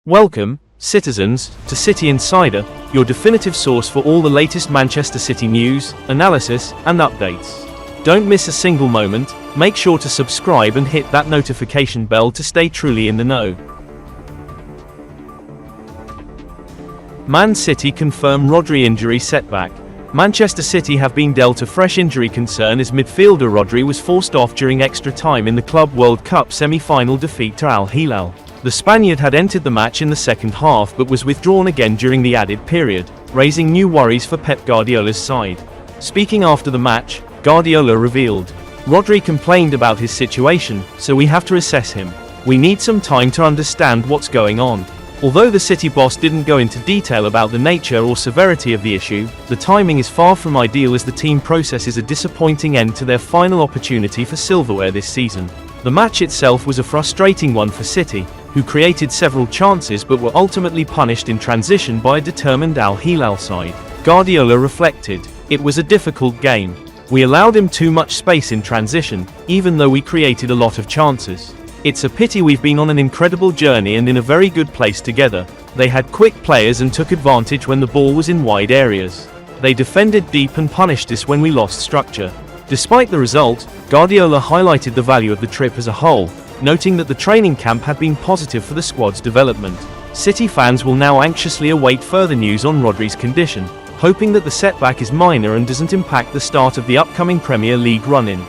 Welcome, citizens, to City Insider, your definitive source for all the latest Manchester City news, analysis, and updates. Don't miss a single moment. Make sure to subscribe and hit that notification bell to stay truly in the know. Man City confirm RODRI injury setback. Manchester City have been dealt a fresh injury concern as midfielder RODRI was forced off during extra time in the Club World Cup semi-final defeat to Al Hilal. The Spaniard had entered the match in the second half but was withdrawn again during the added period, raising new worries for Pep Guardiola's side. Speaking after the match, Guardiola revealed, "RODRI complained about his situation, so we have to assess him. We need some time to understand what's going on." Although the City boss didn't go into detail about the nature or severity of the issue, the timing is far from ideal as the team processes a disappointing end to their final opportunity for silverware this season. The match itself was a frustrating one for City, who created several chances but were ultimately punished in transition by a determined Al Hilal side. Guardiola reflected, "It was a difficult game. We allowed him too much space in transition, even though we created a lot of chances. It's a pity. We've been on an incredible journey and in a very good place together. They had quick players and took advantage when the ball was in wide areas. They defended deep and punished us when we lost structure." Despite the result, Guardiola highlighted the value of the trip as a whole, noting that the training camp had been positive for the squad's development. City fans will now anxiously await further news on RODRI's condition, hoping that the setback is minor and doesn't impact the start of the upcoming Premier League run-in.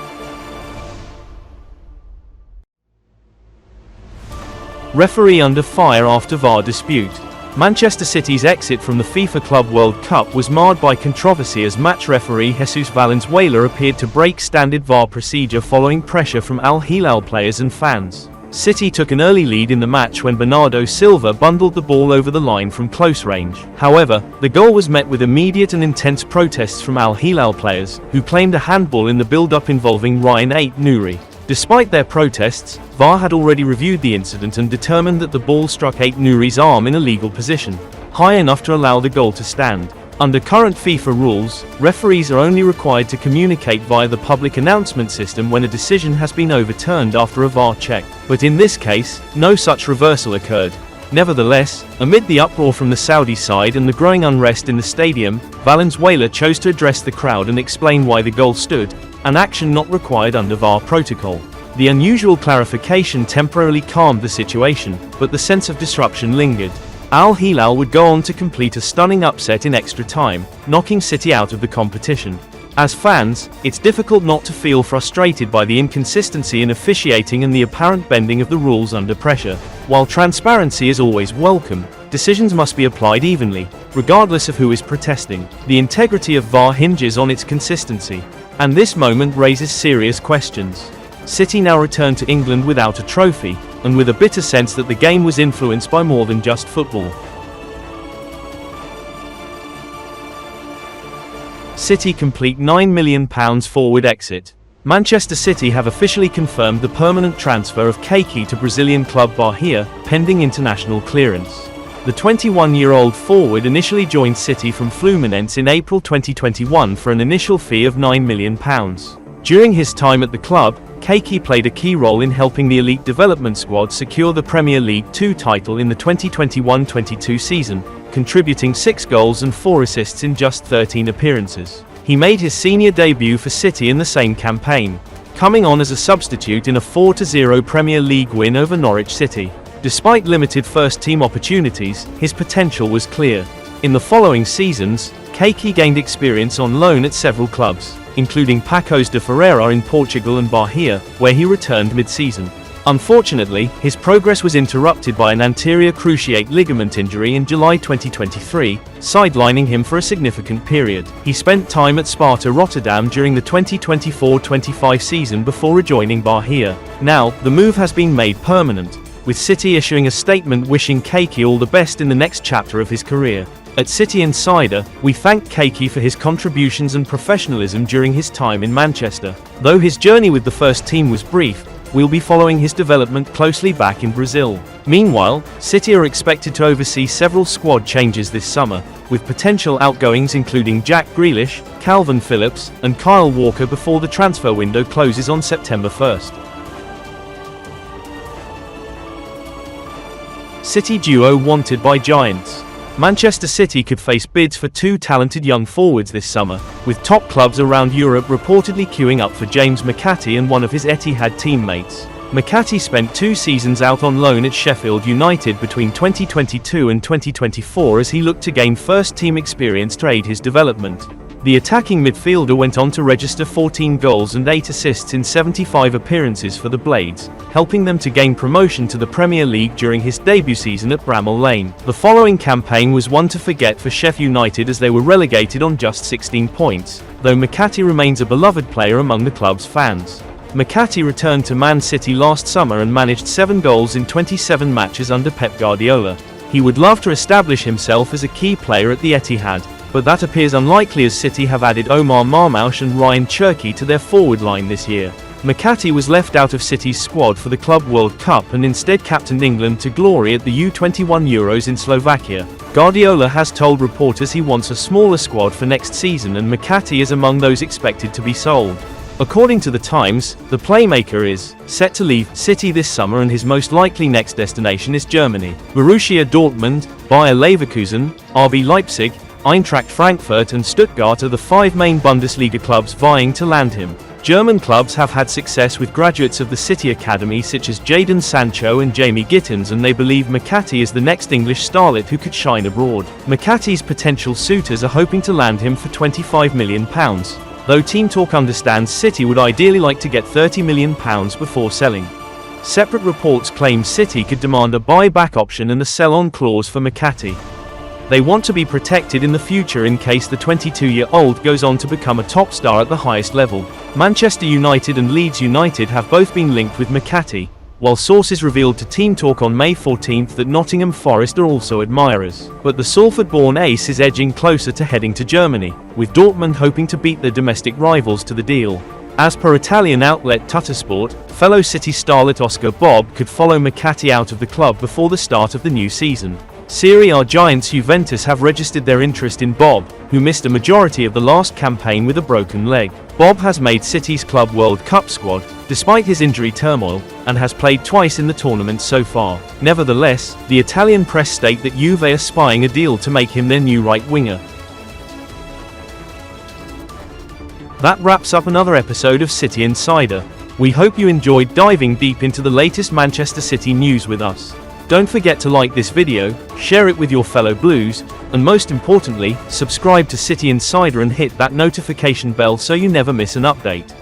Referee under fire after VAR dispute. Manchester City's exit from the FIFA Club World Cup was marred by controversy as match referee Jesus Valenzuela appeared to break standard VAR procedure following pressure from Al Hilal players and fans. City took an early lead in the match when Bernardo Silva bundled the ball over the line from close range. However, the goal was met with immediate and intense protests from Al Hilal players, who claimed a handball in the build-up involving Bruyne Nouri. Despite their protests, VAR had already reviewed the incident and determined that the ball struck Nouri's arm in a legal position, high enough to allow the goal to stand. Under current FIFA rules, referees are only required to communicate via the public announcement system when a decision has been overturned after a VAR check. But in this case, no such reversal occurred. Nevertheless, amid the uproar from the Saudi side and the growing unrest in the stadium, Valenzuela chose to address the crowd and explain why the goal stood, an action not required under VAR protocol. The unusual clarification temporarily calmed the situation, but the sense of disruption lingered. Al Hilal would go on to complete a stunning upset in extra time, knocking City out of the competition. As fans, it's difficult not to feel frustrated by the inconsistency in officiating and the apparent bending of the rules under pressure. While transparency is always welcome, decisions must be applied evenly, regardless of who is protesting. The integrity of VAR hinges on its consistency. And this moment raises serious questions. City now return to England without a trophy, and with a bitter sense that the game was influenced by more than just football. City complete £9 million forward exit. Manchester City have officially confirmed the permanent transfer of Keke to Brazilian club Bahia, pending international clearance. The 21-year-old forward initially joined City from Fluminense in April 2021 for an initial fee of £9 million. During his time at the club, Keke played a key role in helping the elite development squad secure the Premier League 2 title in the 2021-22 season, contributing 6 goals and 4 assists in just 13 appearances. He made his senior debut for City in the same campaign, coming on as a substitute in a 4-0 Premier League win over Norwich City. Despite limited first-team opportunities, his potential was clear. In the following seasons, Keke gained experience on loan at several clubs, including Paços de Ferreira in Portugal and Bahia, where he returned mid-season. Unfortunately, his progress was interrupted by an anterior cruciate ligament injury in July 2023, sidelining him for a significant period. He spent time at Sparta Rotterdam during the 2024-25 season before rejoining Bahia. Now, the move has been made permanent, with City issuing a statement wishing Keke all the best in the next chapter of his career. At City Insider, we thank Keke for his contributions and professionalism during his time in Manchester. Though his journey with the first team was brief, we'll be following his development closely back in Brazil. Meanwhile, City are expected to oversee several squad changes this summer, with potential outgoings including Jack Grealish, Calvin Phillips, and Kyle Walker before the transfer window closes on September 1st. City duo wanted by Giants. Manchester City could face bids for two talented young forwards this summer, with top clubs around Europe reportedly queuing up for James McAtee and one of his Etihad teammates. McAtee spent 2 seasons out on loan at Sheffield United between 2022 and 2024 as he looked to gain first-team experience to aid his development. The attacking midfielder went on to register 14 goals and 8 assists in 75 appearances for the Blades, helping them to gain promotion to the Premier League during his debut season at Bramall Lane. The following campaign was one to forget for Sheffield United as they were relegated on just 16 points, though McAtee remains a beloved player among the club's fans. McAtee returned to Man City last summer and managed 7 goals in 27 matches under Pep Guardiola. He would love to establish himself as a key player at the Etihad, but that appears unlikely as City have added Omar Marmoush and Ryan Cherki to their forward line this year. McAtee was left out of City's squad for the Club World Cup and instead captained England to glory at the U21 Euros in Slovakia. Guardiola has told reporters he wants a smaller squad for next season and McAtee is among those expected to be sold. According to The Times, the playmaker is set to leave City this summer and his most likely next destination is Germany. Borussia Dortmund, Bayer Leverkusen, RB Leipzig, Eintracht Frankfurt and Stuttgart are the 5 main Bundesliga clubs vying to land him. German clubs have had success with graduates of the City Academy such as Jadon Sancho and Jamie Gittins, and they believe McAtee is the next English starlet who could shine abroad. McAtee's potential suitors are hoping to land him for £25 million. Though Team Talk understands City would ideally like to get £30 million before selling. Separate reports claim City could demand a buy-back option and a sell-on clause for McAtee. They want to be protected in the future in case the 22-year-old goes on to become a top star at the highest level. Manchester United and Leeds United have both been linked with McAtee, while sources revealed to Team Talk on May 14 that Nottingham Forest are also admirers. But the Salford-born ace is edging closer to heading to Germany, with Dortmund hoping to beat their domestic rivals to the deal. As per Italian outlet Tuttosport, fellow City starlet Oscar Bob could follow McAtee out of the club before the start of the new season. Serie A giants Juventus have registered their interest in Bob, who missed a majority of the last campaign with a broken leg. Bob has made City's Club World Cup squad, despite his injury turmoil, and has played twice in the tournament so far. Nevertheless, the Italian press state that Juve are spying a deal to make him their new right winger. That wraps up another episode of City Insider. We hope you enjoyed diving deep into the latest Manchester City news with us. Don't forget to like this video, share it with your fellow Blues, and most importantly, subscribe to City Insider and hit that notification bell so you never miss an update.